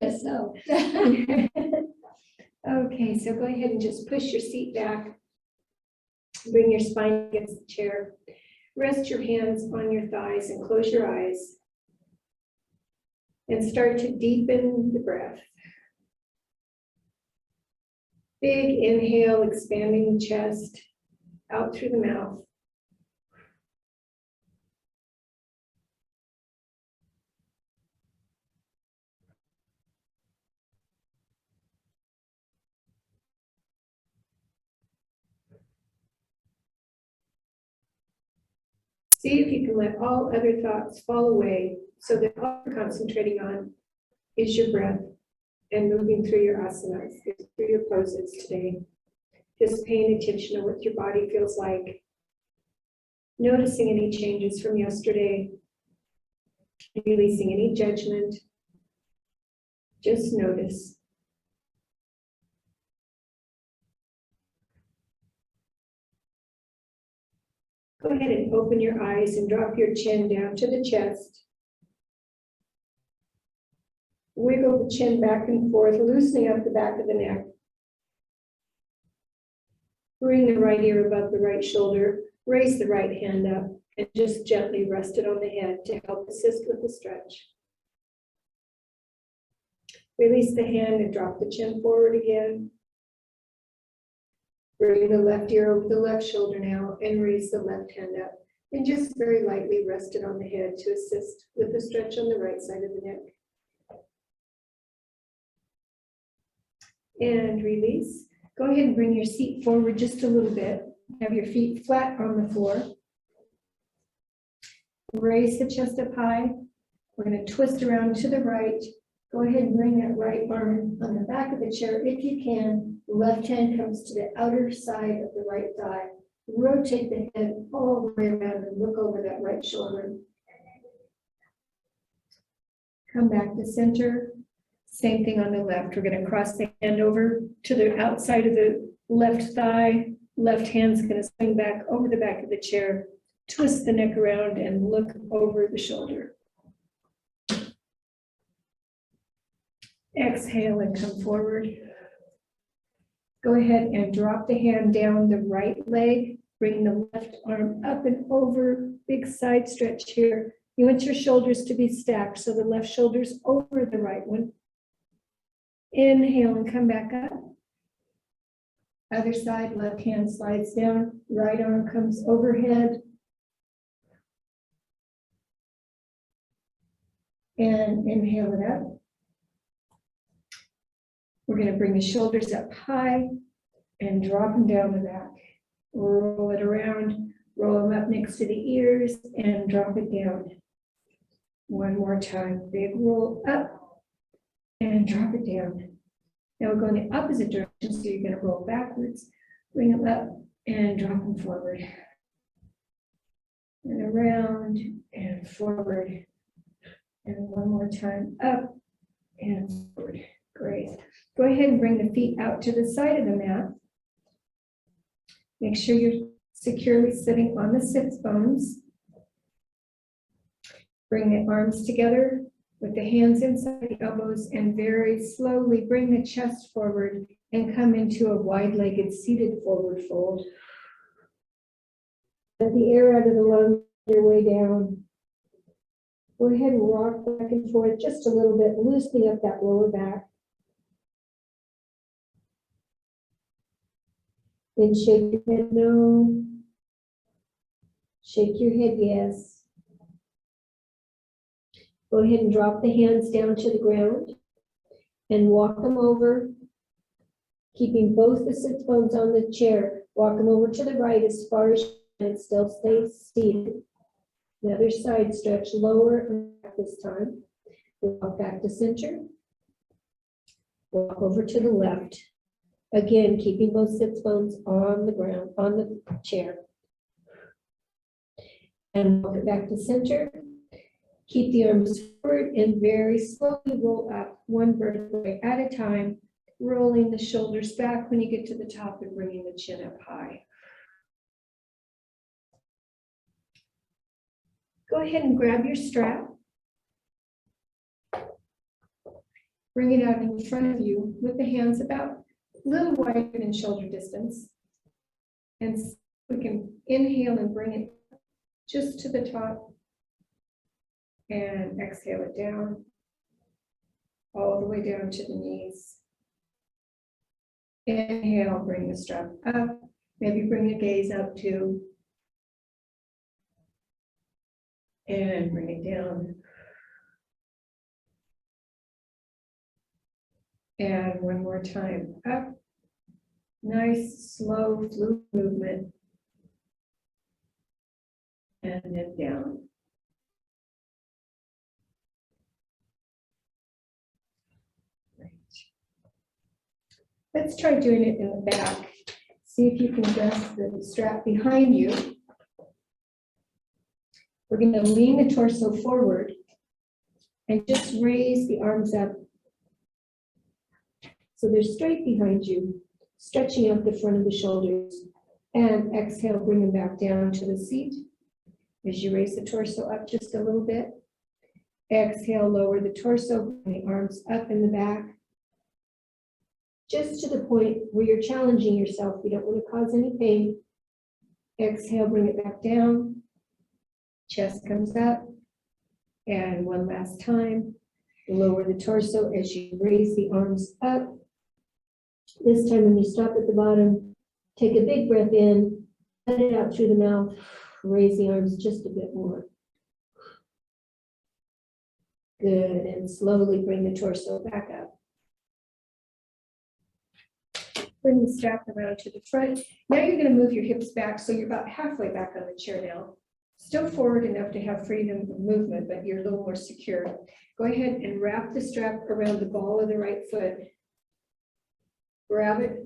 So, Okay, so go ahead and just push your seat back. Bring your spine against the chair. Rest your hands on your thighs and close your eyes. And start to deepen the breath. Big inhale, expanding the chest out through the mouth. See if you can let all other thoughts fall away so that all you're concentrating on is your breath and moving through your asanas, through your poses today. Just paying attention to what your body feels like. Noticing any changes from yesterday. Releasing any judgment. Just notice. Go ahead and open your eyes and drop your chin down to the chest. Wiggle the chin back and forth, loosening up the back of the neck. Bring the right ear above the right shoulder. Raise the right hand up and just gently rest it on the head to help assist with the stretch. Release the hand and drop the chin forward again. Bring the left ear over the left shoulder now and raise the left hand up. And just very lightly rest it on the head to assist with the stretch on the right side of the neck. And release. Go ahead and bring your seat forward just a little bit. Have your feet flat on the floor. Raise the chest up high. We're going to twist around to the right. Go ahead and bring that right arm on the back of the chair if you can. The left hand comes to the outer side of the right thigh. Rotate the head all the way around and look over that right shoulder. Come back to center. Same thing on the left. We're going to cross the hand over to the outside of the left thigh. Left hand's going to swing back over the back of the chair. Twist the neck around and look over the shoulder. Exhale and come forward. Go ahead and drop the hand down the right leg. Bring the left arm up and over. Big side stretch here. You want your shoulders to be stacked so the left shoulder's over the right one. Inhale and come back up. Other side, left hand slides down. Right arm comes overhead. And inhale it up. We're going to bring the shoulders up high and drop them down the back. Roll it around, roll them up next to the ears and drop it down. One more time, big roll up and drop it down. Now we're going the opposite direction, so you're going to roll backwards, bring them up and drop them forward. And around and forward. And one more time, up and forward. Great. Go ahead and bring the feet out to the side of the mat. Make sure you're securely sitting on the sits bones. Bring the arms together with the hands inside the elbows and very slowly bring the chest forward and come into a wide-legged seated forward fold. Let the air out of the lungs your way down. Go ahead and rock back and forth just a little bit, loosening up that lower back. Then shake your head no. Shake your head yes. Go ahead and drop the hands down to the ground and walk them over, keeping both the sits bones on the chair. Walk them over to the right as far as you can, still stay seated. The other side stretch lower and back this time. Walk back to center. Walk over to the left. Again, keeping both sits bones on the ground, on the chair. And walk it back to center. Keep the arms forward and very slowly roll up one vertebrae at a time, rolling the shoulders back when you get to the top and bringing the chin up high. Go ahead and grab your strap. Bring it out in front of you with the hands about a little wider than shoulder distance. And we can inhale and bring it just to the top. And exhale it down, all the way down to the knees. Inhale, bring the strap up. Maybe bring the gaze up too. And bring it down. And one more time, up. Nice, slow, fluid movement. And then down. Great. Let's try doing it in the back. See if you can adjust the strap behind you. We're going to lean the torso forward and just raise the arms up so they're straight behind you, stretching out the front of the shoulders. And exhale, bring them back down to the seat. As you raise the torso up just a little bit. Exhale, lower the torso, bring the arms up in the back. Just to the point where you're challenging yourself. You don't want to cause any pain. Exhale, bring it back down. Chest comes up. And one last time, lower the torso as you raise the arms up. This time when you stop at the bottom, take a big breath in, let it out through the mouth, raise the arms just a bit more. Good, and slowly bring the torso back up. Bring the strap around to the front. Now you're going to move your hips back, so you're about halfway back on the chair now. Still forward enough to have freedom of movement, but you're a little more secure. Go ahead and wrap the strap around the ball of the right foot. Grab it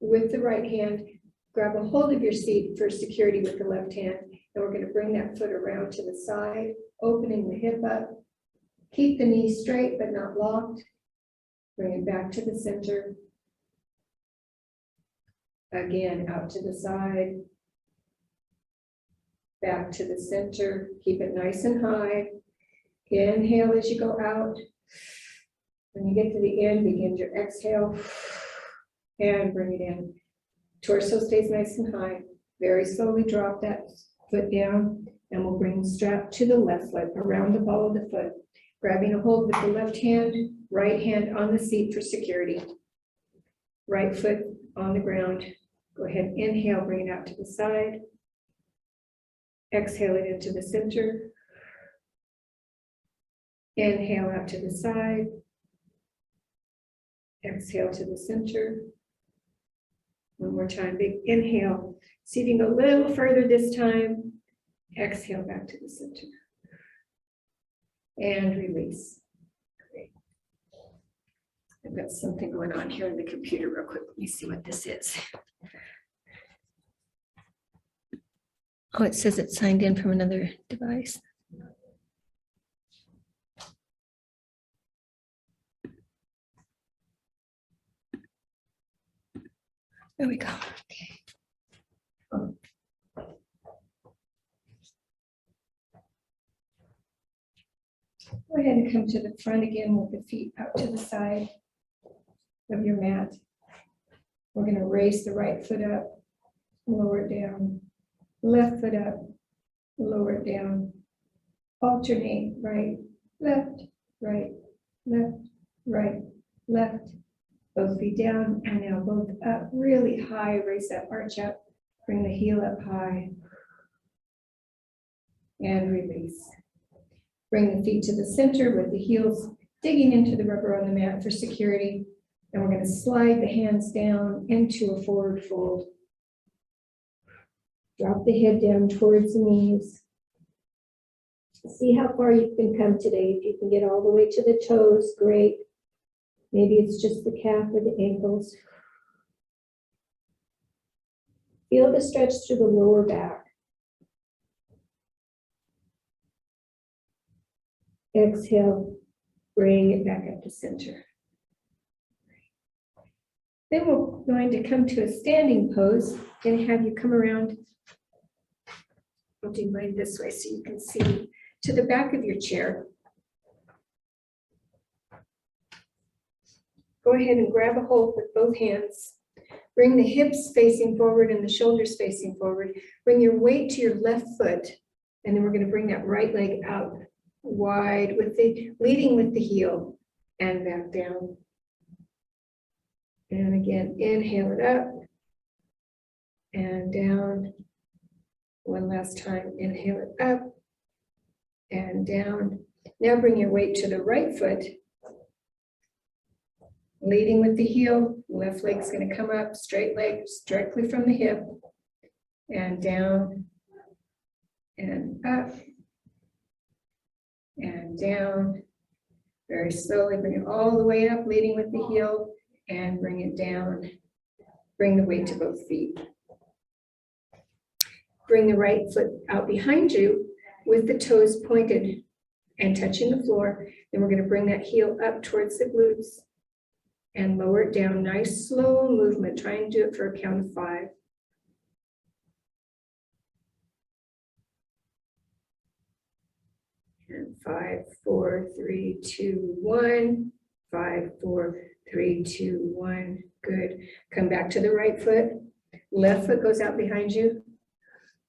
with the right hand. Grab a hold of your seat for security with the left hand. And we're going to bring that foot around to the side, opening the hip up. Keep the knee straight but not locked. Bring it back to the center. Again, out to the side. Back to the center. Keep it nice and high. Inhale as you go out. When you get to the end, begin your exhale. And bring it in. Torso stays nice and high. Very slowly drop that foot down. And we'll bring the strap to the left leg around the ball of the foot. Grabbing a hold with the left hand, right hand on the seat for security. Right foot on the ground. Go ahead, inhale, bring it out to the side. Exhale it into the center. Inhale out to the side. Exhale to the center. One more time, big inhale. See if you can go a little further this time. Exhale back to the center. And release. Great. I've got something going on here in the computer real quick. Let me see what this is. Oh, it says it's signed in from another device. There we go. Okay. Go ahead and come to the front again with the feet out to the side of your mat. We're going to raise the right foot up, lower it down, left foot up, lower it down. Alternate right, left, right, left, right, left. Both feet down and now both up really high. Raise that arch up, bring the heel up high, and release. Bring the feet to the center with the heels digging into the rubber on the mat for security. And we're going to slide the hands down into a forward fold. Drop the head down towards the knees. See how far you can come today. If you can get all the way to the toes, great. Maybe it's just the calf or the ankles. Feel the stretch through the lower back. Exhale, bring it back up to center. Then we're going to come to a standing pose and have you come around. I'll do mine this way so you can see to the back of your chair. Go ahead and grab a hold with both hands. Bring the hips facing forward and the shoulders facing forward. Bring your weight to your left foot. And then we're going to bring that right leg out wide with leading with the heel and back down. And again, inhale it up and down. One last time, inhale it up and down. Now bring your weight to the right foot. Leading with the heel, left leg's going to come up, straight leg directly from the hip, and down, and up, and down. Very slowly, bring it all the way up, leading with the heel, and bring it down. Bring the weight to both feet. Bring the right foot out behind you with the toes pointed and touching the floor. Then we're going to bring that heel up towards the glutes and lower it down. Nice slow movement. Try and do it for a count of 5. And 5, 4, 3, 2, 1. 5, 4, 3, 2, 1. Good. Come back to the right foot. Left foot goes out behind you.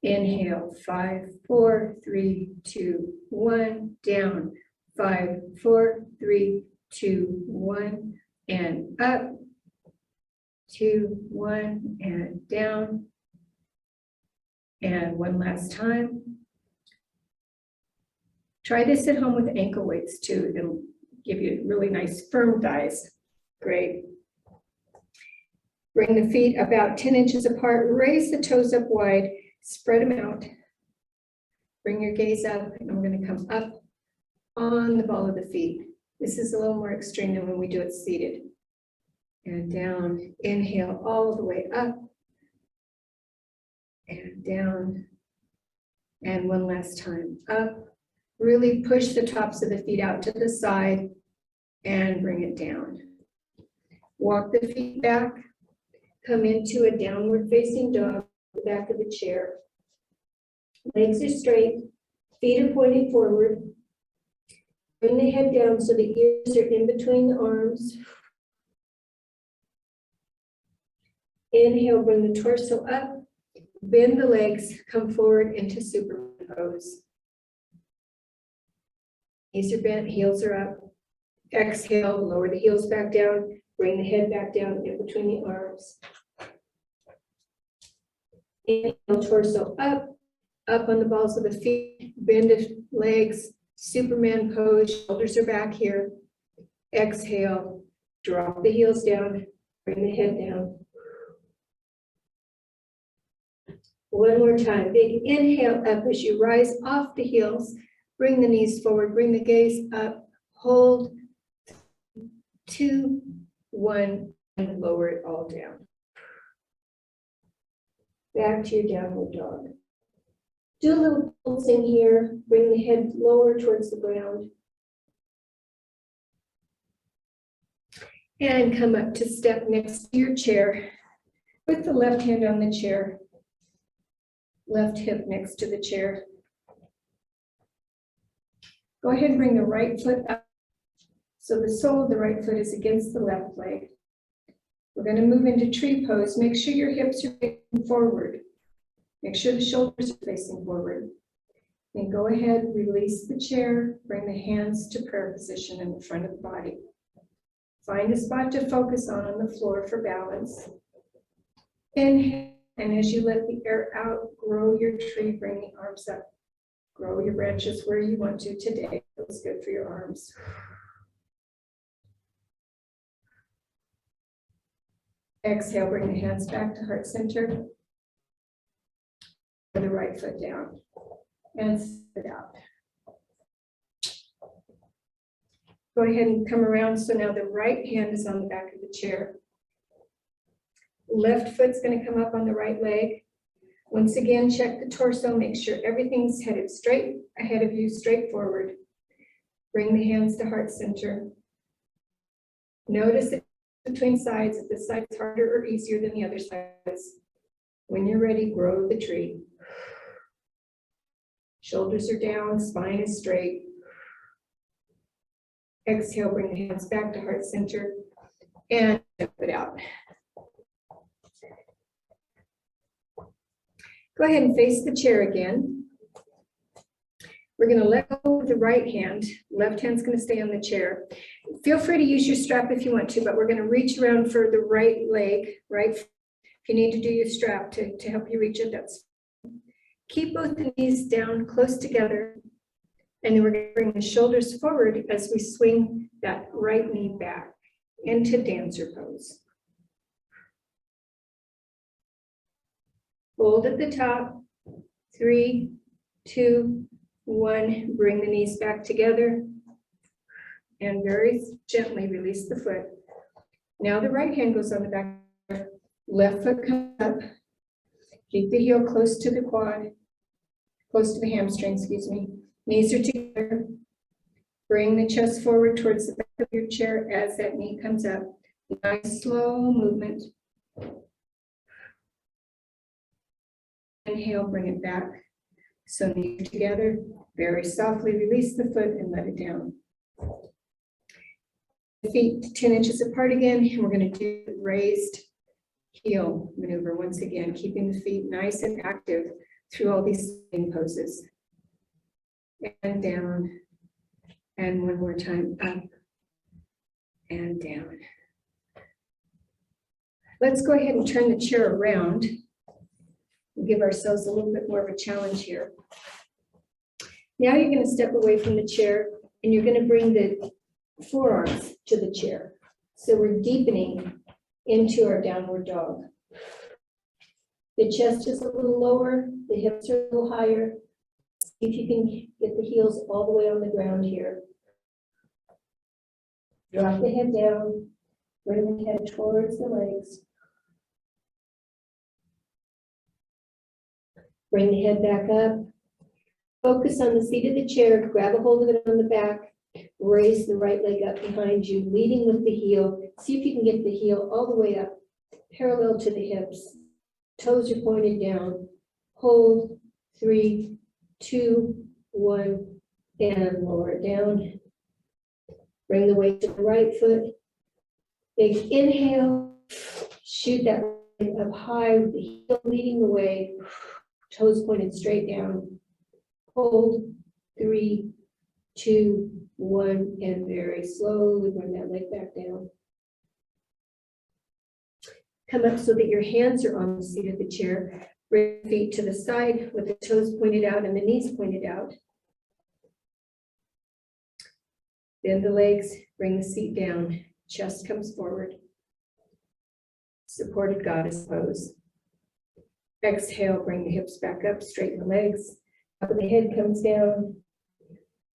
Inhale, 5, 4, 3, 2, 1. Down. 5, 4, 3, 2, 1. And up. 2, 1, and down. And one last time. Try this at home with ankle weights too. It'll give you really nice firm thighs. Great. Bring the feet about 10 inches apart. Raise the toes up wide. Spread them out. Bring your gaze up, and we're going to come up on the ball of the feet. This is a little more extreme than when we do it seated. And down. Inhale all the way up. And down. And one last time. Up. Really push the tops of the feet out to the side and bring it down. Walk the feet back. Come into a downward facing dog, the back of the chair. Legs are straight, feet are pointing forward. Bring the head down so the ears are in between the arms. Inhale, bring the torso up. Bend the legs, come forward into Superman pose. Knees are bent, heels are up. Exhale, lower the heels back down. Bring the head back down in between the arms. Inhale, torso up, up on the balls of the feet. Bend the legs, Superman pose. Shoulders are back here. Exhale, drop the heels down. Bring the head down. One more time. Big inhale up as you rise off the heels. Bring the knees forward, bring the gaze up, hold, 2, 1, and lower it all down. Back to your downward dog. Do a little pulsing here, bring the head lower towards the ground. And come up to step next to your chair with the left hand on the chair, left hip next to the chair. Go ahead and bring the right foot up so the sole of the right foot is against the left leg. We're going to move into tree pose. Make sure your hips are facing forward. Make sure the shoulders are facing forward. Then go ahead, release the chair, bring the hands to prayer position in the front of the body. Find a spot to focus on the floor for balance. Inhale, and as you let the air out, grow your tree, bring the arms up. Grow your branches where you want to today. Feels good for your arms. Exhale, bring the hands back to heart center. Put the right foot down and sit out. Go ahead and come around. So now the right hand is on the back of the chair. Left foot's going to come up on the right leg. Once again, check the torso, make sure everything's headed straight ahead of you, straight forward. Bring the hands to heart center. Notice it between sides, if this side is harder or easier than the other sides. When you're ready, grow the tree. Shoulders are down, spine is straight. Exhale, bring the hands back to heart center. and step it out. Go ahead and face the chair again. We're going to let go of the right hand. Left hand's going to stay on the chair. Feel free to use your strap if you want to, but we're going to reach around for the right leg, right? If you need to do your strap to help you reach it, that's fine. Keep both the knees down close together. And then we're going to bring the shoulders forward as we swing that right knee back into dancer pose. Hold at the top. 3, 2, 1. Bring the knees back together. And very gently release the foot. Now the right hand goes on the back. Left foot comes up. Keep the heel close to the quad. Close to the hamstring, excuse me. Knees are together. Bring the chest forward towards the back of your chair as that knee comes up. Nice slow movement. Inhale, bring it back. So knees together. Very softly release the foot and let it down. Feet 10 inches apart again, and we're going to do the raised heel maneuver once again, keeping the feet nice and active through all these sitting poses. And down, and one more time, up and down. Let's go ahead and turn the chair around. We'll give ourselves a little bit more of a challenge here. Now you're going to step away from the chair, and you're going to bring the forearms to the chair. So we're deepening into our downward dog. The chest is a little lower, the hips are a little higher. See if you can get the heels all the way on the ground here. Drop the head down, bring the head towards the legs. Bring the head back up. Focus on the seat of the chair, grab a hold of it on the back. Raise the right leg up behind you, leading with the heel. See if you can get the heel all the way up, parallel to the hips. Toes are pointed down. Hold, 3, 2, 1, and lower it down. Bring the weight to the right foot. Big inhale. Shoot that leg up high with the heel leading the way. Toes pointed straight down. Hold, 3, 2, 1, and very slowly bring that leg back down. Come up so that your hands are on the seat of the chair. Bring the feet to the side with the toes pointed out and the knees pointed out. Bend the legs, bring the seat down, chest comes forward. Supported goddess pose. Exhale, bring the hips back up, straighten the legs. Top of the head comes down.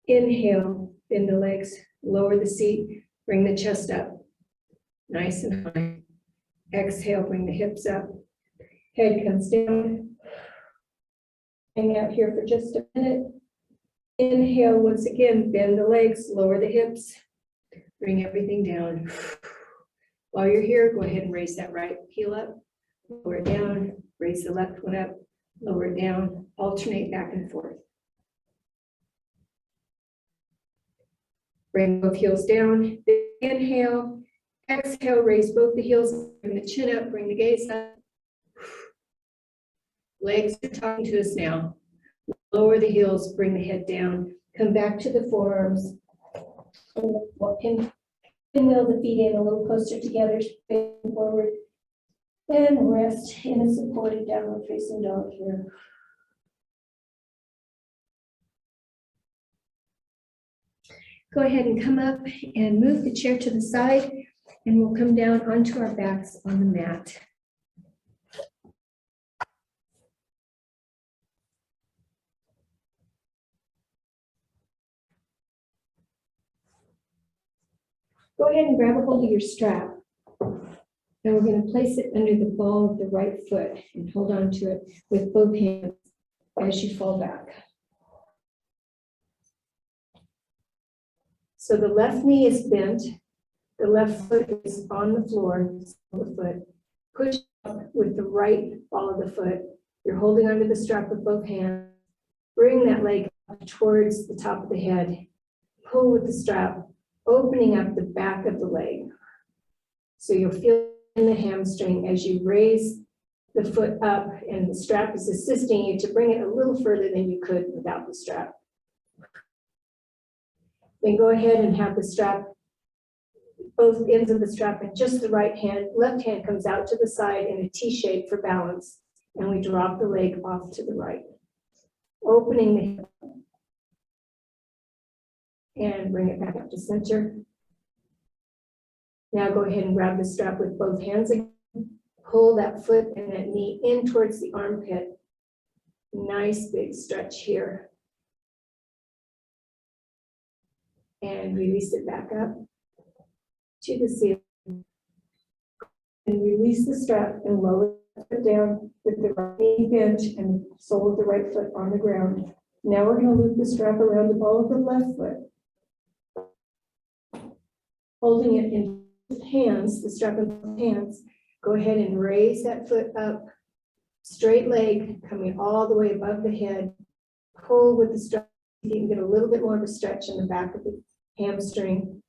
Inhale, bend the legs, lower the seat, bring the chest up. Nice and high. Exhale, bring the hips up. Head comes down. Hang out here for just a minute. Inhale, once again, bend the legs, lower the hips, bring everything down. While you're here, go ahead and raise that right heel up, lower it down, raise the left one up, lower it down, alternate back and forth. Bring both heels down, inhale, exhale, raise both the heels, bring the chin up, bring the gaze up. Legs are talking to us now. Lower the heels, bring the head down, come back to the forearms. Pinwheel the feet in a little closer together, straight forward. And rest in a supported downward facing dog here. Go ahead and come up and move the chair to the side, and we'll come down onto our backs on the mat. Go ahead and grab a hold of your strap. And we're going to place it under the ball of the right foot and hold on to it with both hands as you fall back. So the left knee is bent, the left foot is on the floor, the foot. Push up with the right ball of the foot. You're holding onto the strap with both hands. Bring that leg up towards the top of the head. Pull with the strap, opening up the back of the leg. So you'll feel in the hamstring as you raise the foot up, and the strap is assisting you to bring it a little further than you could without the strap. Then go ahead and have the strap, both ends of the strap in just the right hand. Left hand comes out to the side in a T shape for balance, and we drop the leg off to the right. Opening the hip and bring it back up to center. Now go ahead and grab the strap with both hands again. Pull that foot and that knee in towards the armpit. Nice big stretch here. And release it back up to the ceiling. And release the strap and lower it down with the right knee bent and sole of the right foot on the ground. Now we're going to loop the strap around the ball of the left foot. Holding it in both hands, the strap in both hands, go ahead and raise that foot up. Straight leg coming all the way above the head. Pull with the strap. You can get a little bit more of a stretch in the back of the hamstring.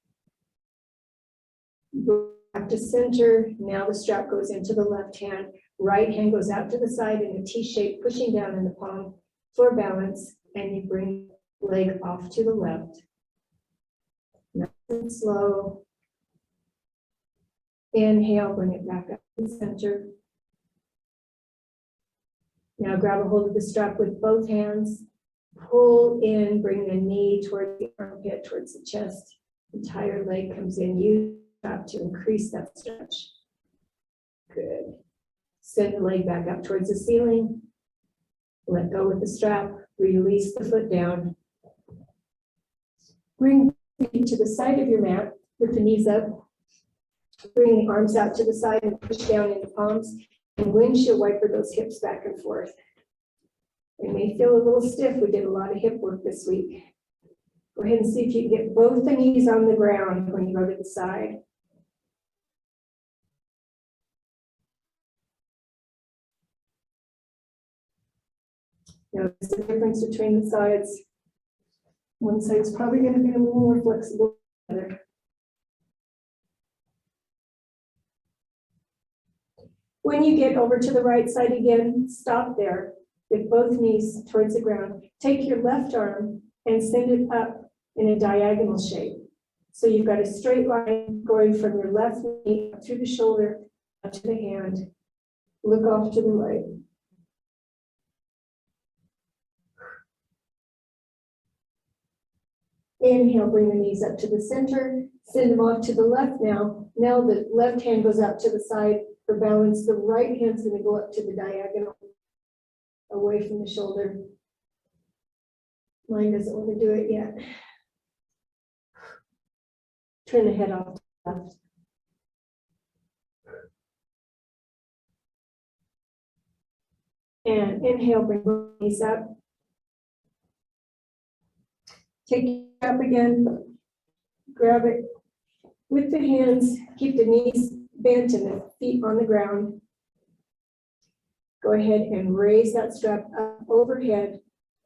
Back to center. Now the strap goes into the left hand. Right hand goes out to the side in a T shape, pushing down in the palm for balance. And you bring the leg off to the left. Nice and slow. Inhale, bring it back up to the center. Now grab a hold of the strap with both hands. Pull in, bring the knee towards the armpit, towards the chest. Entire leg comes in. Use the strap to increase that stretch. Good. Send the leg back up towards the ceiling. Let go with the strap. Release the foot down. Bring the feet to the side of your mat with the knees up. Bring the arms out to the side and push down into palms. And windshield wiper those hips back and forth. They may feel a little stiff. We did a lot of hip work this week. Go ahead and see if you can get both the knees on the ground when you go to the side. Notice the difference between the sides. One side's probably going to be a little more flexible than the other. When you get over to the right side again, stop there with both knees towards the ground. Take your left arm and send it up in a diagonal shape. So you've got a straight line going from your left knee up through the shoulder, up to the hand. Look off to the right. Inhale, bring the knees up to the center. Send them off to the left now. Now the left hand goes out to the side for balance. The right hand's going to go up to the diagonal, away from the shoulder. Mine doesn't want to do it yet. Turn the head off to the left. And inhale, bring the knees up. Take it up again. Grab it with the hands. Keep the knees bent and the feet on the ground. Go ahead and raise that strap up overhead,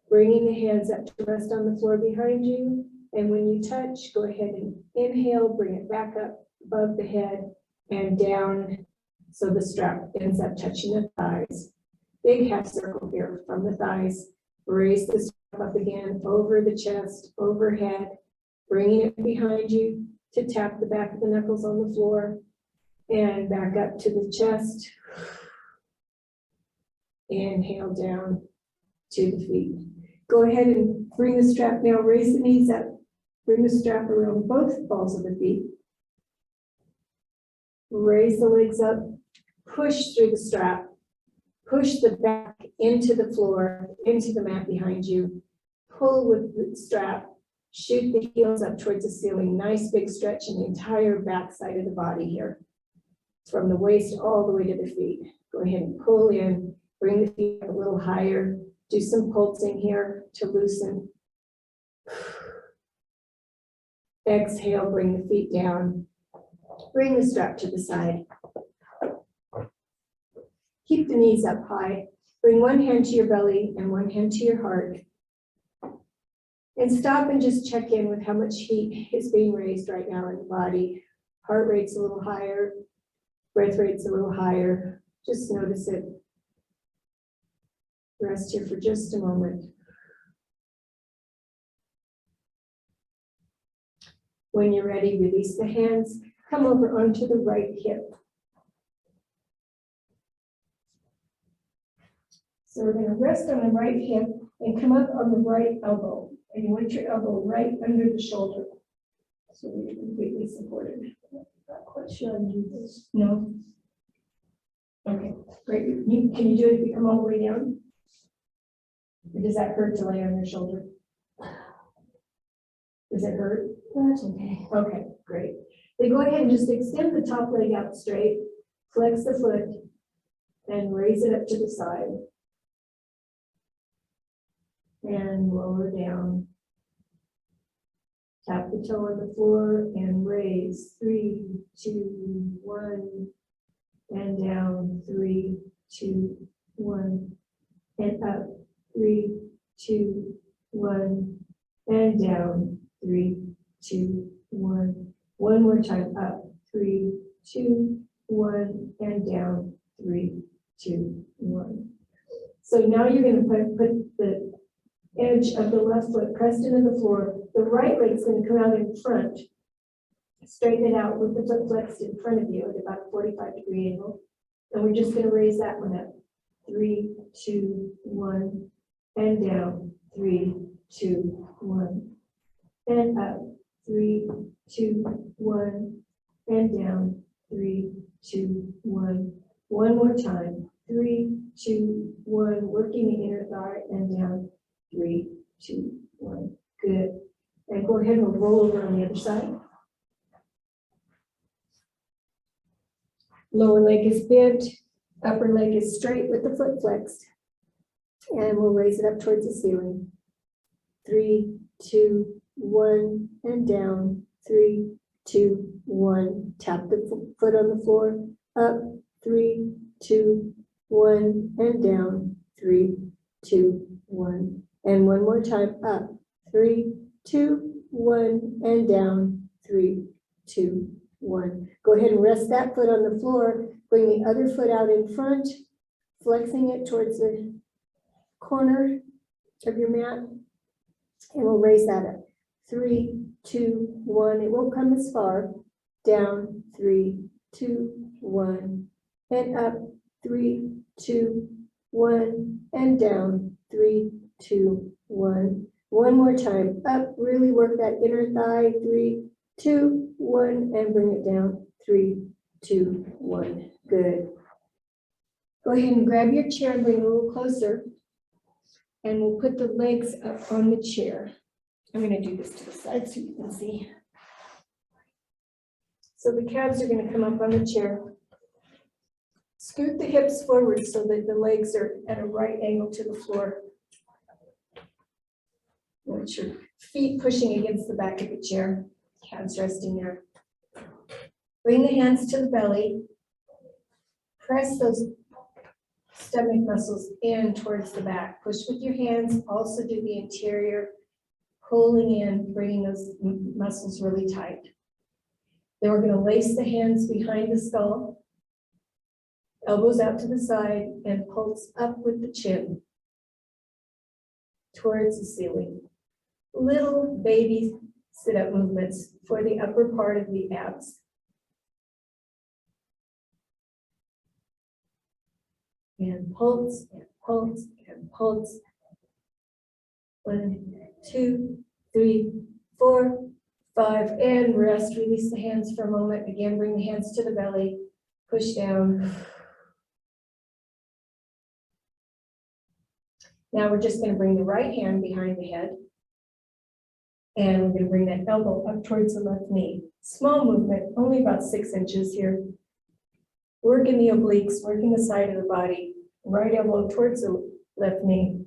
bringing the hands up to rest on the floor behind you. And when you touch, go ahead and inhale, bring it back up above the head and down so the strap ends up touching the thighs. Big half circle here from the thighs. Raise the strap up again over the chest, overhead, bringing it behind you to tap the back of the knuckles on the floor and back up to the chest. Inhale down to the feet. Go ahead and bring the strap now, raise the knees up, bring the strap around both balls of the feet. Raise the legs up, push through the strap, push the back into the floor, into the mat behind you, pull with the strap, shoot the heels up towards the ceiling, nice big stretch in the entire back side of the body here, from the waist all the way to the feet. Go ahead and pull in. Bring the feet up a little higher. Do some pulsing here to loosen. Exhale, bring the feet down. Bring the strap to the side. Keep the knees up high. Bring one hand to your belly and one hand to your heart. And stop and just check in with how much heat is being raised right now in the body. Heart rate's a little higher. breath rate's a little higher, just notice it. Rest here for just a moment. When you're ready, release the hands, come over onto the right hip. So we're going to rest on the right hip and come up on the right elbow. And you want your elbow right under the shoulder. So we're completely supported. Not quite sure I do this. No? Okay, great. Can you do it if you come all the way down? Or does that hurt to lay on your shoulder? Does it hurt? That's okay. Okay, great. Then go ahead and just extend the top leg out straight, flex the foot, and raise it up to the side. And lower down. Tap the toe on the floor and raise. 3, 2, 1. And down. 3, 2, 1. And up. 3, 2, 1. And down. 3, 2, 1. One more time. Up. 3, 2, 1. And down. 3, 2, 1. So now you're going to put the edge of the left foot pressed into the floor. The right leg's going to come out in front. Straighten it out with the foot flexed in front of you at about a 45-degree angle. And we're just going to raise that one up. 3, 2, 1. And down. 3, 2, 1. And up. 3, 2, 1. And down. 3, 2, 1. One more time. 3, 2, 1. Working the inner thigh and down. 3, 2, 1. Good. And go ahead and roll over on the other side. Lower leg is bent, upper leg is straight with the foot flexed. And we'll raise it up towards the ceiling. 3, 2, 1, and down. 3, 2, 1. Tap the foot on the floor. Up. 3, 2, 1, and down. 3, 2, 1. And one more time, up. 3, 2, 1, and down. 3, 2, 1. Go ahead and rest that foot on the floor. Bring the other foot out in front, flexing it towards the corner of your mat. And we'll raise that up. 3, 2, 1. It won't come as far. Down. 3, 2, 1. And up. 3, 2, 1. And down. 3, 2, 1. One more time. Up, really work that inner thigh. 3, 2, 1, and bring it down. 3, 2, 1. Good. Go ahead and grab your chair and bring it a little closer. And we'll put the legs up on the chair. I'm going to do this to the side so you can see. So the calves are going to come up on the chair. Scoot the hips forward so that the legs are at a right angle to the floor. Want your feet pushing against the back of the chair, calves resting there. Bring the hands to the belly. Press those stomach muscles in towards the back. Push with your hands. Also do the interior, pulling in, bringing those muscles really tight. Then we're going to lace the hands behind the skull, elbows out to the side, and pulse up with the chin towards the ceiling. Little baby sit-up movements for the upper part of the abs. And pulse, and pulse, and pulse. 1, 2, 3, 4, 5, and rest. Release the hands for a moment. Again, bring the hands to the belly. Push down. Now we're just going to bring the right hand behind the head. And we're going to bring that elbow up towards the left knee. Small movement, only about 6 inches here. Working the obliques, working the side of the body. Right elbow towards the left knee.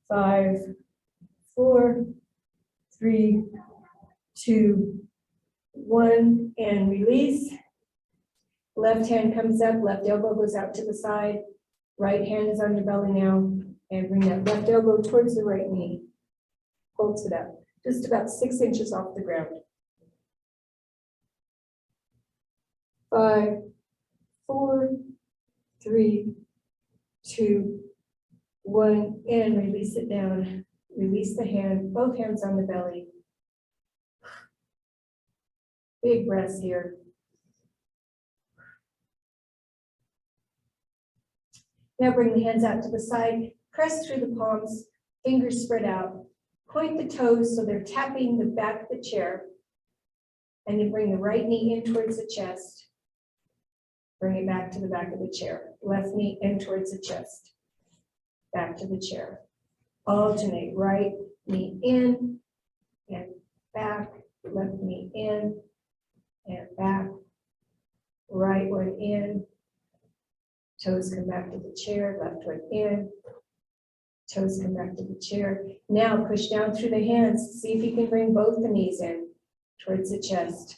5, 4, 3, 2, 1, and release. Left hand comes up, left elbow goes out to the side. Right hand is on your belly now. And bring that left elbow towards the right knee. Pulse it up, just about 6 inches off the ground. 5, 4, 3, 2, 1, and release it down. Release the hand, both hands on the belly. Big breaths here. Now bring the hands out to the side, press through the palms, fingers spread out. Point the toes so they're tapping the back of the chair. And then bring the right knee in towards the chest. Bring it back to the back of the chair. Left knee in towards the chest. Back to the chair. Alternate, right knee in and back, left knee in and back, right one in, toes come back to the chair, left one in, toes come back to the chair. Now push down through the hands, see if you can bring both the knees in towards the chest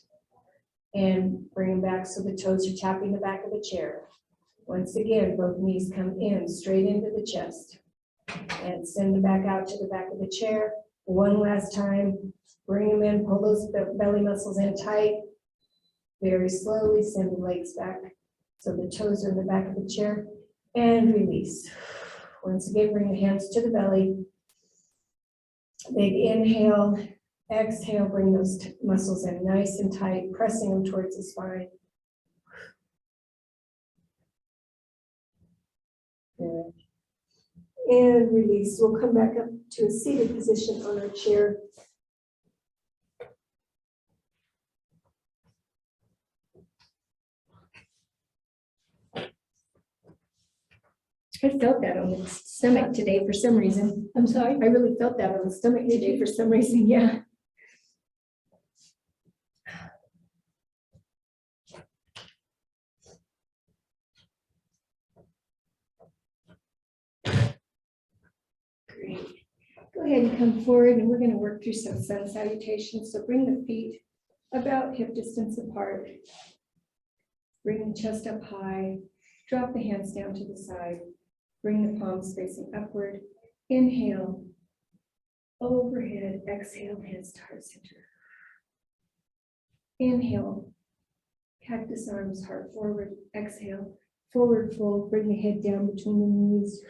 and bring them back so the toes are tapping the back of the chair. Once again, both knees come in straight into the chest. And send them back out to the back of the chair. One last time, bring them in, pull those belly muscles in tight. Very slowly send the legs back so the toes are in the back of the chair and release. Once again, bring the hands to the belly. Big inhale, exhale, bring those muscles in nice and tight, pressing them towards the spine. Good. And release. We'll come back up to a seated position on our chair. I felt that on the stomach today for some reason. I'm sorry? I really felt that on the stomach today for some reason, yeah. Great. Go ahead and come forward and we're going to work through some sun salutations. So bring the feet about hip distance apart. Bring the chest up high. Drop the hands down to the side. Bring the palms facing upward. Inhale, overhead, exhale, hands to heart center. Inhale, cactus arms, heart forward, exhale, forward fold, bring the head down between the knees.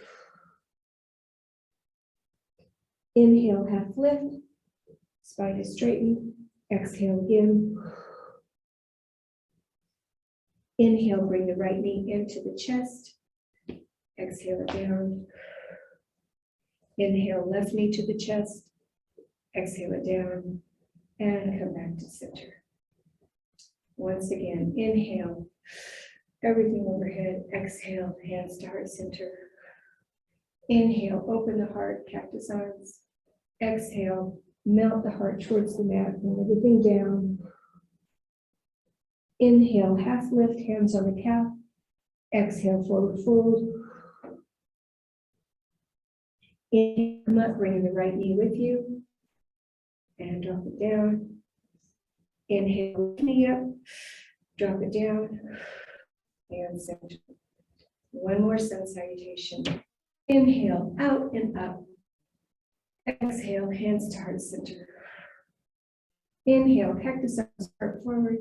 Inhale, half lift, spine is straightened, exhale again. Inhale, bring the right knee into the chest. Exhale it down. Inhale, left knee to the chest. Exhale it down. And come back to center. Once again, inhale. Everything overhead. Exhale, hands to heart center. Inhale, open the heart, cactus arms. Exhale, melt the heart towards the mat, bring everything down. Inhale, half lift, hands on the calf. Exhale, forward fold. Inhale, come up, bringing the right knee with you. And drop it down. Inhale, knee up, drop it down. And center. One more sun salutation. Inhale, out and up. Exhale, hands to heart center. Inhale, cactus arms, heart forward.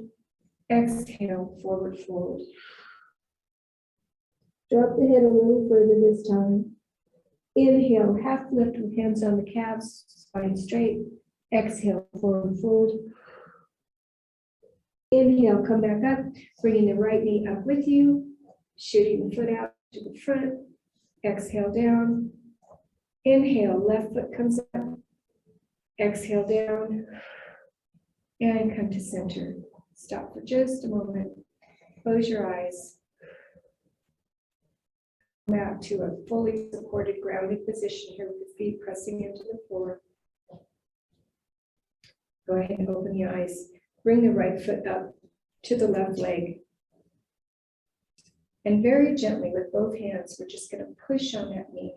Exhale, forward fold. Drop the head a little further this time. Inhale, half lift with hands on the calves, spine straight. Exhale, forward fold. Inhale, come back up, bringing the right knee up with you, shooting the foot out to the front. Exhale down. Inhale, left foot comes up. Exhale down. And come to center. Stop for just a moment. Close your eyes. Come out to a fully supported grounded position here with the feet pressing into the floor. Go ahead and open the eyes. Bring the right foot up to the left leg. And very gently with both hands, we're just going to push on that knee,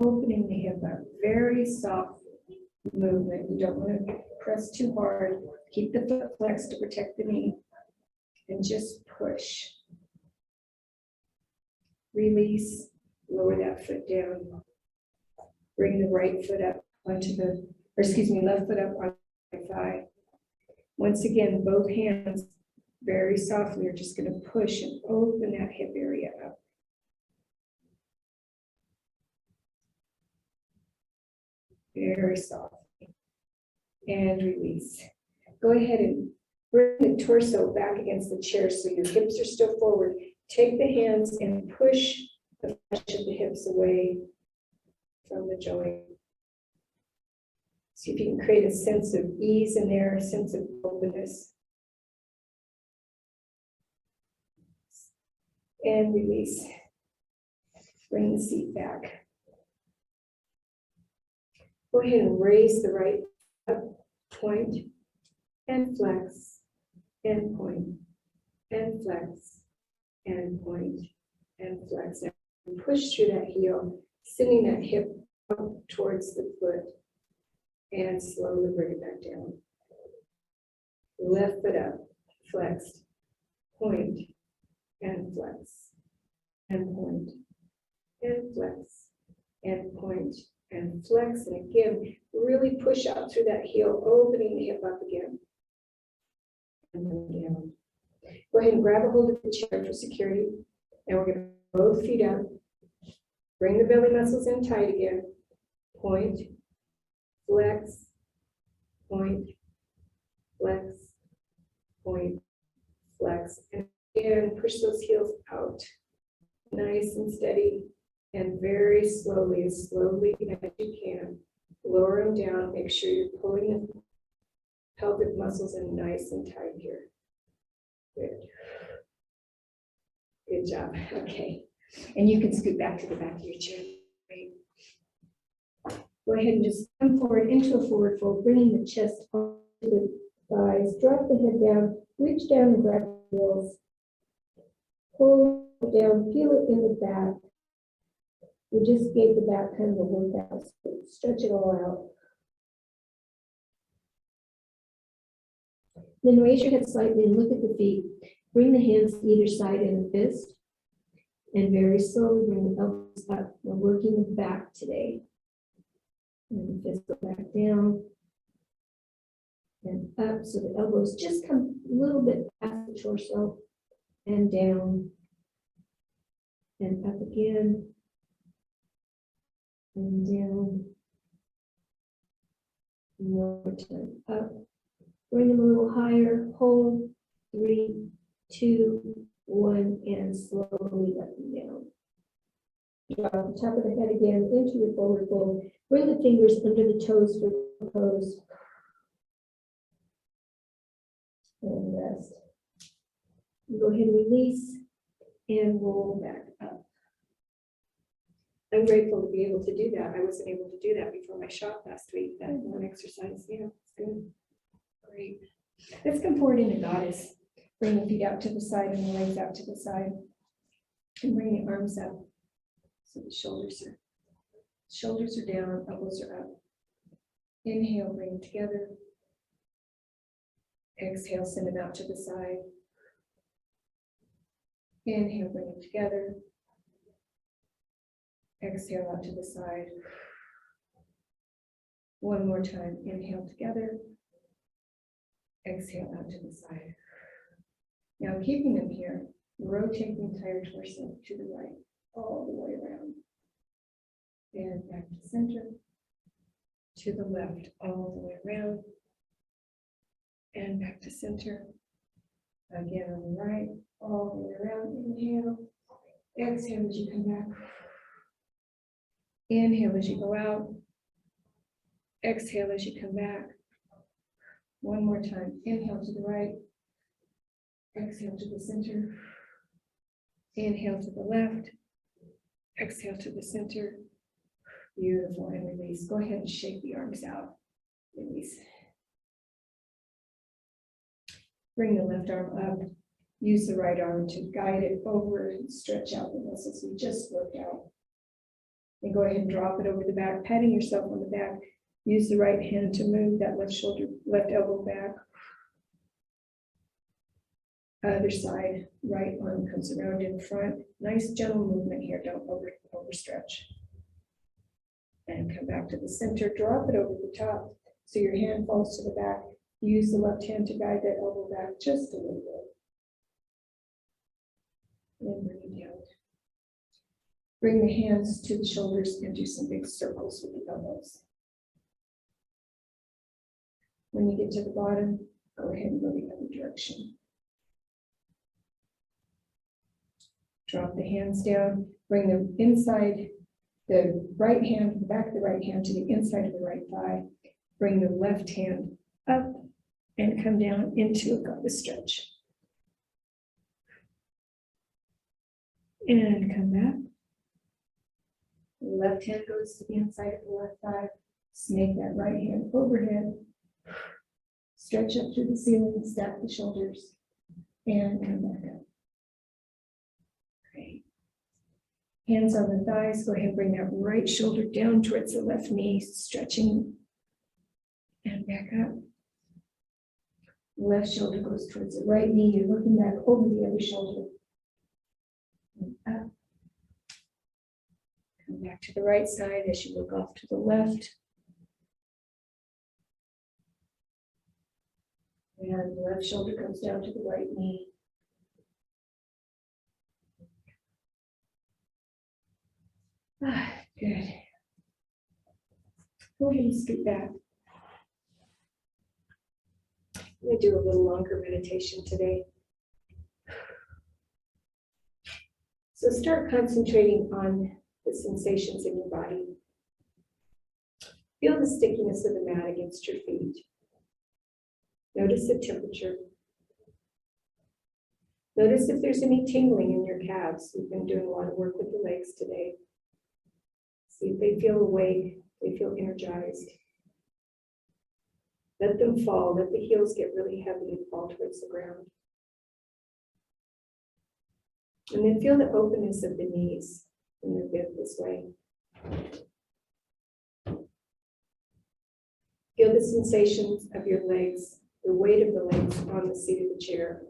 opening the hip up. Very soft movement. You don't want to press too hard. Keep the foot flexed to protect the knee. And just push. Release. Lower that foot down. Bring the right foot up onto the, or excuse me, left foot up on the thigh. Once again, both hands Very softly, you're just going to push and open that hip area up. Very softly. And release. Go ahead and bring the torso back against the chair so your hips are still forward. Take the hands and push the flesh of the hips away from the joint. See if you can create a sense of ease in there, a sense of openness. And release. Bring the seat back. Go ahead and raise the right up, point, and flex, and point, and flex, and point, and flex. And push through that heel, sending that hip up towards the foot, and slowly bring it back down. Left foot up, flexed, point, and flex, and point, and flex, and point, and flex. And again, really push out through that heel, opening the hip up again. And then down. Go ahead and grab a hold of the chair for security. And we're going to both feet up. Bring the belly muscles in tight again. Point, flex, point, flex, point, flex. And again, push those heels out. Nice and steady. And very slowly, as slowly as you can, lower them down. Make sure you're pulling the pelvic muscles in nice and tight here. Good. Good job. Okay. And you can scoot back to the back of your chair. Great. Go ahead and just come forward into a forward fold, bringing the chest onto the thighs. Drop the head down. Reach down and grab the heels. Pull it down. Feel it in the back. We just gave the back kind of a workout. So stretch it all out. Then raise your head slightly and look at the feet. Bring the hands to either side in a fist. And very slowly bring the elbows up. We're working the back today. And the fist go back down. And up. So the elbows just come a little bit past the torso. And down. And up again. And down. One more time. Up. Bring them a little higher. Hold. 3, 2, 1, and slowly let them down. Drop the top of the head again into your forward fold. Bring the fingers under the toes for the pose. And rest. Go ahead and release and roll back up. I'm grateful to be able to do that. I wasn't able to do that before my shot last week. That one exercise. Yeah, it's good. Great. Let's come forward into goddess. Bring the feet out to the side and the legs out to the side. And bring the arms up. So the shoulders are down, elbows are up. Inhale, bring them together. Exhale, send them out to the side. Inhale, bring them together. Exhale out to the side. One more time. Inhale together. Exhale out to the side. Now keeping them here, rotate the entire torso to the right, all the way around. And back to center, to the left, all the way around. And back to center. Again on the right, all the way around. Inhale. Exhale as you come back. Inhale as you go out. Exhale as you come back. One more time. Inhale to the right. Exhale to the center. Inhale to the left. Exhale to the center. Beautiful. And release. Go ahead and shake the arms out. Release. Bring the left arm up. Use the right arm to guide it over and stretch out the muscles we just worked out. And go ahead and drop it over the back, patting yourself on the back. Use the right hand to move that left shoulder, left elbow back. Other side, right arm comes around in front. Nice gentle movement here, don't overstretch. And come back to the center, drop it over the top. So your hand falls to the back. Use the left hand to guide that elbow back just a little bit. And then bring it down. Bring the hands to the shoulders and do some big circles with the elbows. When you get to the bottom, go ahead and go the other direction. Drop the hands down, bring the inside, the right hand, the back of the right hand to the inside of the right thigh. Bring the left hand up and come down into a goblet stretch. And come back. The left hand goes to the inside of the left thigh. Snake that right hand overhead. Stretch up through the ceiling, stack the shoulders, and come back up. Great. Hands on the thighs. Go ahead and bring that right shoulder down towards the left knee, stretching and back up. Left shoulder goes towards the right knee. You're looking back over the other shoulder. And up. Come back to the right side as you look off to the left. And the left shoulder comes down to the right knee. Good. Go ahead and scoot back. I'm going to do a little longer meditation today. So start concentrating on the sensations in your body. Feel the stickiness of the mat against your feet. Notice the temperature. Notice if there's any tingling in your calves. We've been doing a lot of work with the legs today. See if they feel awake, they feel energized. Let them fall, let the heels get really heavy and fall towards the ground. And then feel the openness of the knees when they're bent this way. Feel the sensations of your legs, the weight of the legs on the seat of the chair.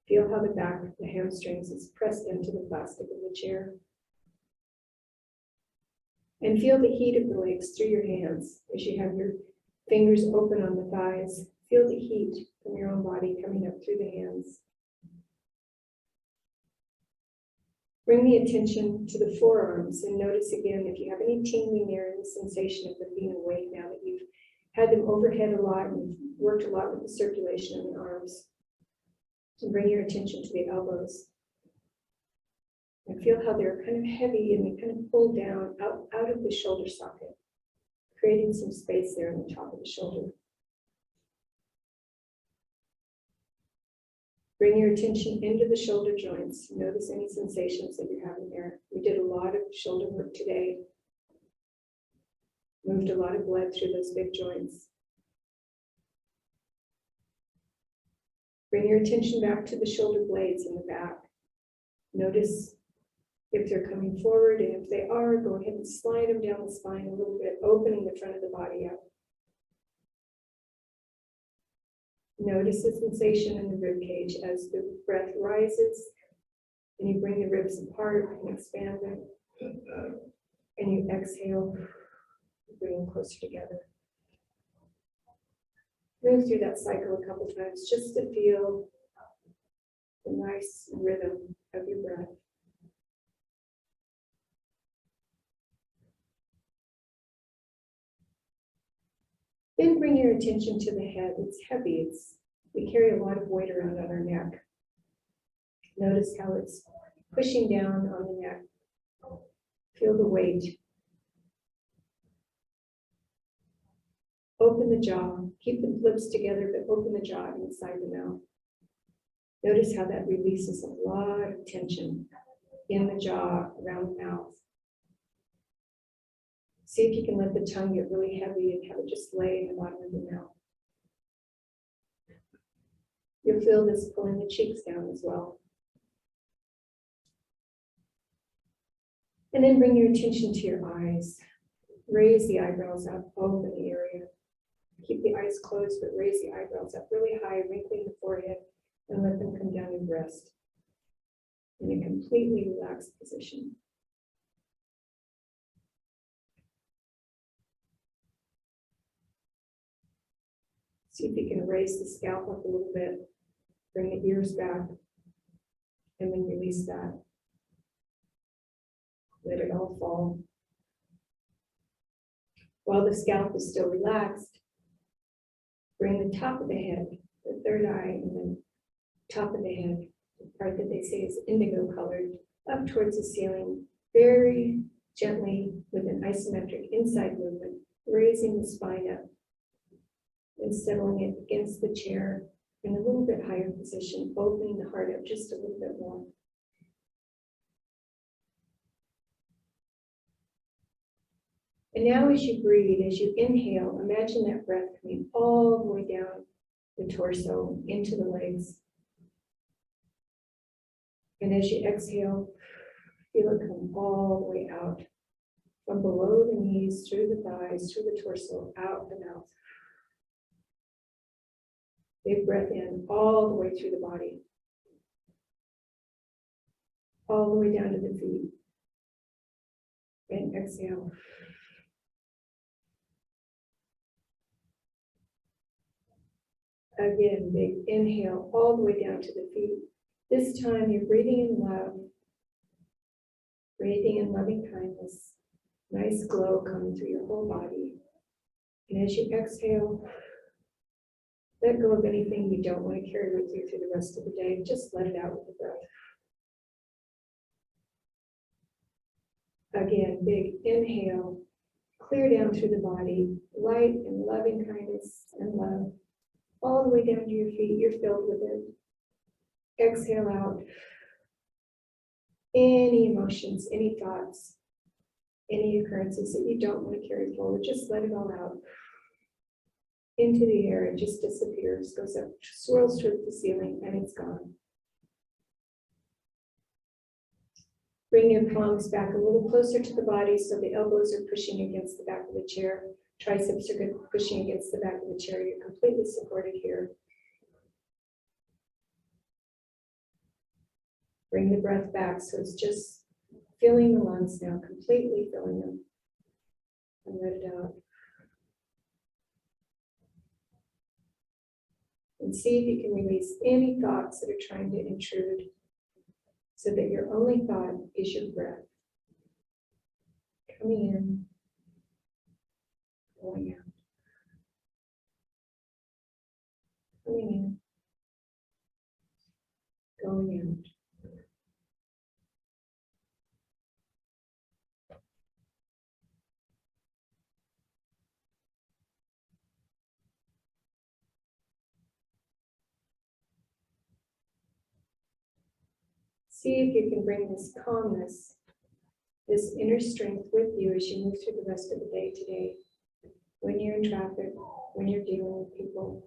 Feel how the back of the hamstrings is pressed into the plastic of the chair. And feel the heat of the legs through your hands as you have your fingers open on the thighs. Feel the heat from your own body coming up through the hands. Bring the attention to the forearms and notice again if you have any tingling there in the sensation of them being awake now that you've had them overhead a lot and worked a lot with the circulation in the arms. And bring your attention to the elbows. And feel how they're kind of heavy and they kind of pull down out of the shoulder socket, creating some space there on the top of the shoulder. Bring your attention into the shoulder joints. Notice any sensations that you're having there. We did a lot of shoulder work today. Moved a lot of blood through those big joints. Bring your attention back to the shoulder blades in the back. Notice if they're coming forward, and if they are, go ahead and slide them down the spine a little bit, opening the front of the body up. Notice the sensation in the rib cage as the breath rises, and you bring the ribs apart and expand them, and you exhale, bring them closer together. Move through that cycle a couple times just to feel the nice rhythm of your breath. Then bring your attention to the head. It's heavy. We carry a lot of weight around on our neck. Notice how it's pushing down on the neck. Feel the weight. Open the jaw. Keep the lips together, but open the jaw inside the mouth. Notice how that releases a lot of tension in the jaw, around the mouth. See if you can let the tongue get really heavy and have it just lay in the bottom of the mouth. You'll feel this pulling the cheeks down as well. And then bring your attention to your eyes. Raise the eyebrows up, open the area. Keep the eyes closed, but raise the eyebrows up really high, wrinkling the forehead, and let them come down and rest in a completely relaxed position. See if you can raise the scalp up a little bit, bring the ears back, And then release that. Let it all fall. While the scalp is still relaxed, bring the top of the head, the third eye, and then top of the head, the part that they say is indigo colored, up towards the ceiling, very gently with an isometric inside movement, raising the spine up and settling it against the chair in a little bit higher position, opening the heart up just a little bit more. And now as you breathe, as you inhale, imagine that breath coming all the way down the torso into the legs. And as you exhale, feel it come all the way out from below the knees, through the thighs, through the torso, out the mouth. Big breath in all the way through the body, all the way down to the feet. And exhale. Again, big inhale all the way down to the feet. This time you're breathing in love, breathing in loving kindness, nice glow coming through your whole body. And as you exhale, let go of anything you don't want to carry with you through the rest of the day. Just let it out with the breath. Again, big inhale, clear down through the body, light and loving kindness and love. All the way down to your feet, you're filled with it. Exhale out. Any emotions, any thoughts, any occurrences that you don't want to carry forward, just let it all out. Into the air, it just disappears, goes up, swirls towards the ceiling, and it's gone. Bring your palms back a little closer to the body so the elbows are pushing against the back of the chair. Triceps are good, pushing against the back of the chair. You're completely supported here. Bring the breath back so it's just filling the lungs now, completely filling them. And let it out. And see if you can release any thoughts that are trying to intrude so that your only thought is your breath. Coming in, going out. Coming in, going out. See if you can bring this calmness, this inner strength with you as you move through the rest of the day today. When you're in traffic, when you're dealing with people,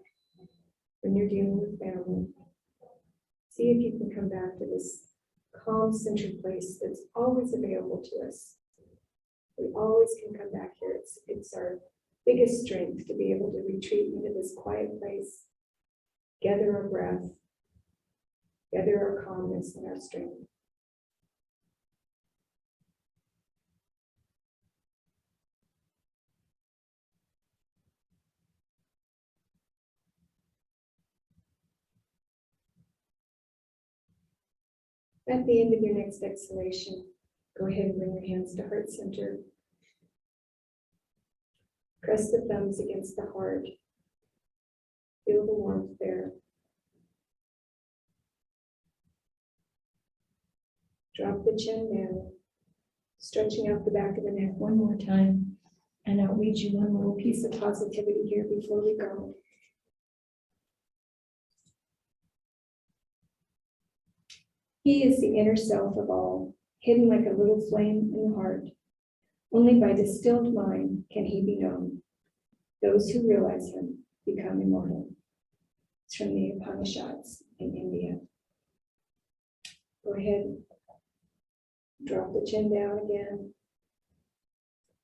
when you're dealing with family. See if you can come back to this calm, centered place that's always available to us. We always can come back here. It's our biggest strength to be able to retreat into this quiet place, gather our breath, gather our calmness and our strength. At the end of your next exhalation, go ahead and bring your hands to heart center. Press the thumbs against the heart. Feel the warmth there. Drop the chin down, stretching out the back of the neck one more time. And I'll read you one little piece of positivity here before we go. He is the inner self of all, hidden like a little flame in the heart. Only by distilled mind can he be known. Those who realize him become immortal. It's from the Upanishads in India. Go ahead. Drop the chin down again.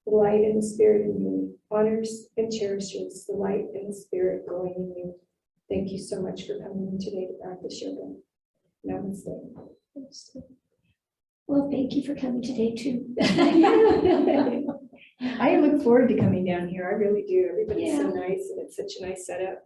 The light and the spirit in me honors and cherishes the light and the spirit going in you. Thank you so much for coming in today to practice yoga. Namaste. Well, thank you for coming today too. I look forward to coming down here. I really do. Everybody's so Yeah. nice and it's such a nice setup.